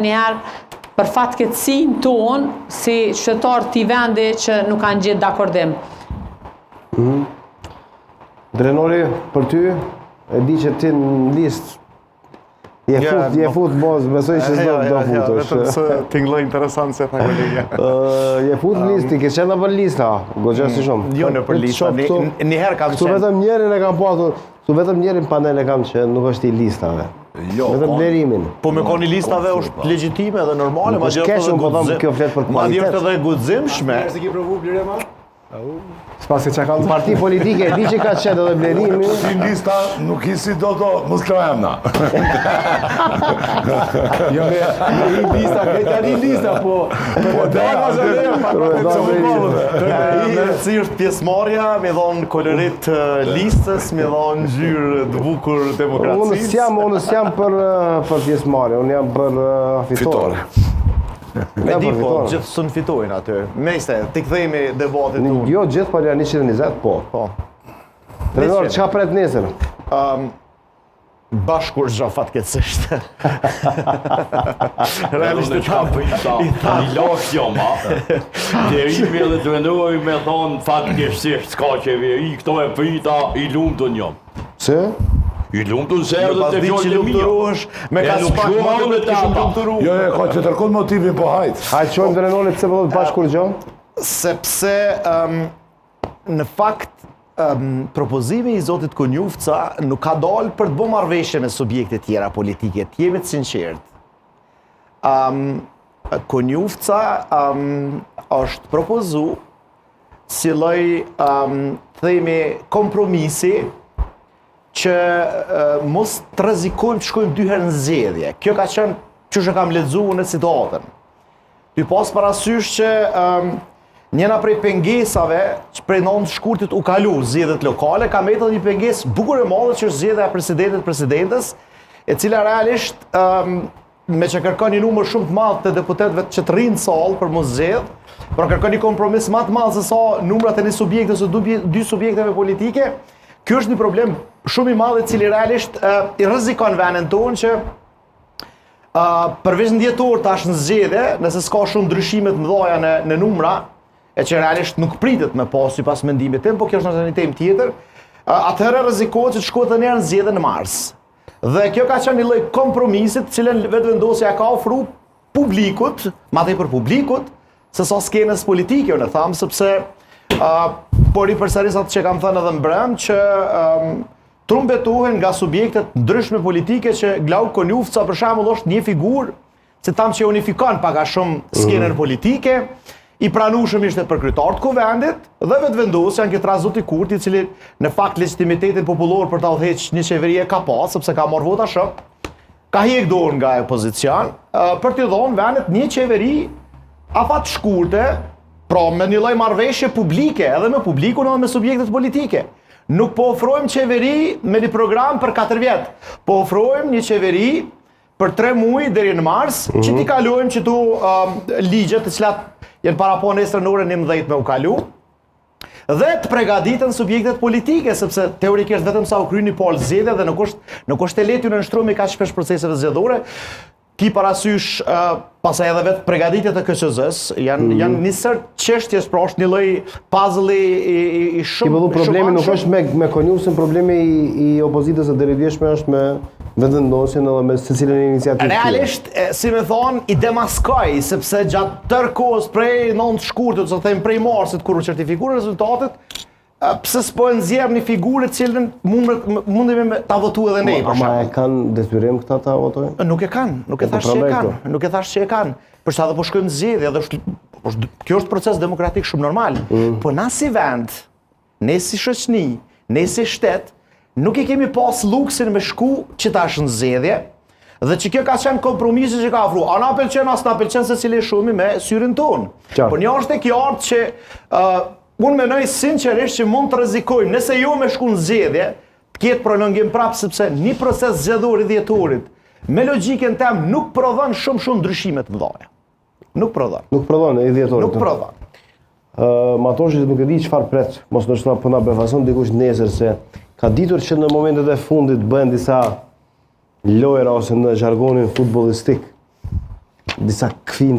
Njerë për fatkeqësinë tonë si qytetarë të vendi që nuk kanë gjetë dakordim. Drenori, për ty, e di që ti në listë je fut mos, besoj që s'do futesh. Vetëm se tingëlloj interesant se tha kolegja. Je fut në listë, ti ke qenë për lista, goxha si shumë. Jo në për lista, njëherë kam qenë. Këtu vetëm njerin e kam pasur, këtu vetëm njerin panel e kam që nuk është i listave. Jo, vetëm blerimin. Po me koni listave është legjitime dhe normale, ma është edhe guximshme. Se ki provu blerema? Spasi që kam parti politike, e di që ka qenë edhe blerimi. Si lista nuk isi do, mos këra emna. Jo me lista, kretari lista, po... Si është pjesëmarrja, me dhonë kolorit listës, me dhonë ngjyrë të bukur demokracisë. Unë s'jam për pjesëmarrje, unë jam për fitore. Me di po, gjithë së në fitojnë aty. Mejste, t'i këthejmi debatit unë. Jo, gjithë për janë 120, po. Trenor, që ka pret nesër? Bashkur zha fatkeqësisht. Realisht të i lash jo ma. Derimi edhe të vendoj me thonë fatkeqësisht s'ka qeveri, këto e prita i lumtun jom. Se? I lumtun se edhe të fjollë e mija. Me ka s'pak madhe të kishëm të lumturu. Jo, ka që tërkon motivin po hajt. Hajtë qojmë Drenori pëse përdojnë bashkur gjo? Sepse në fakt propozimi i Zotit Konjufca nuk ka dalë për të bë marrëveshje me subjekte tjera politike, t'jemi të sinqert. Konjufca është propozu si lloj themi kompromisi që mos të rrezikojmë të shkojmë dy herë në zgjedhje. Kjo ka qenë që që kam lexuar në situatën. Ty pas parasysh që njëna prej pengesave që prej 9 shkurtit u kalu zgjedhjet lokale, ka mbetur një pengesë bukur e madhe që është zgjedhja e presidentit presidentes, e cila realisht me që kërkon një numër shumë të madh të deputetëve që të rrinë në sallë për mos zgjedh, por kërkon një kompromis më të madh se sa numrat e një subjekte ose dy subjekteve politike. Ky është një problem shumë i madh i cili realisht i rrezikon vendin tonë që përveç ndjetor tash në zgjedhje, nëse s'ka shumë ndryshime të mëdha në numra, e që realisht nuk pritet me pas sipas mendimit tim, po kjo është një temë tjetër, atëherë rrezikohet që të shkohet edhe në zgjedhje në mars. Dhe kjo ka qenë një lloj kompromisit, të cilën vetëvendosja ka ofruar publikut, madje për publikut, se sa skenës politike, unë tham, sepse por i përsëris atë që kam thënë edhe mbrëm, që trumbetohen nga subjektet ndryshme politike që Glauk Konjufca për shembull është një figurë që tam që unifikon pak a shumë skenën politike, i pranueshëm ishte për kryetar të kuvendit dhe vetëvendosja në këtë rast zoti Kurti, i cili në fakt legitimitetin popullor për ta udhëhequr një qeveri e ka pas, sepse ka marrë vota shumë, ka hiq dorën nga opozicion për t'i dhënë vendit një qeveri afat shkurte, pra me një lloj marrëveshje publike, edhe me publikun edhe me subjektet politike. Nuk po ofrojmë qeveri me një program për 4 vjet, po ofrojmë një qeveri për 3 muaj deri në mars, që t'i kalojmë që tu ligjet të cilat janë parapon nesër në orën 11 me u kalu, dhe të përgatiten subjektet politike, sepse teorikisht vetëm sa u kryen një palë zgjedhje dhe nuk është e lehtë në nështrumi kaq shpesh proceseve zgjedhore. Ki parasysh pasaj edhe vetë përgatitjet e KQZ-s, janë një sër çështjes, pra është një lloj puzzle i shumë. Ki vëllu problemi nuk është me Konjufcën, problemi i opozitës së derivshme është me vendendosjen edhe me secilën iniciativë. Realisht, si me thonë, i demaskoj, sepse gjatë tërë kohës prej 9 shkurtit, ose them prej marsit kur u certifikuar rezultatet, pse s'po nxjerr një figurë të cilën mundemi ta votuar edhe ne. Ama e kanë detyrim këta ta votojnë? Nuk e kanë, nuk e thash që e kanë. Nuk e thash që e kanë. Për sa do po shkojmë në zgjedhje, kjo është proces demokratik shumë normal. Po na si vend, ne si shoqëni, ne si shtet, nuk e kemi pas luksin me shku që tash në zgjedhje, dhe që kjo ka qenë kompromisi që ka ofruar. A na pëlqen as na pëlqen secili shumë me syrin ton. Po një është e qartë që unë menoj sinqerisht që mund të rrezikojmë, nëse jo me shku në zgjedhje, të ketë prolongim prapë, sepse një proces zgjedhor i dhjetorit, me logjikën tem, nuk prodhon shumë ndryshime të mëdha. Nuk prodhon. Nuk prodhon i dhjetorit. Nuk prodhon. Matoshi nuk e di çfarë pret, mos ndoshta po na befason dikush nesër se ka ditur që në momentet e fundit bëhen disa lojra ose në jargonin futbollistik disa këfin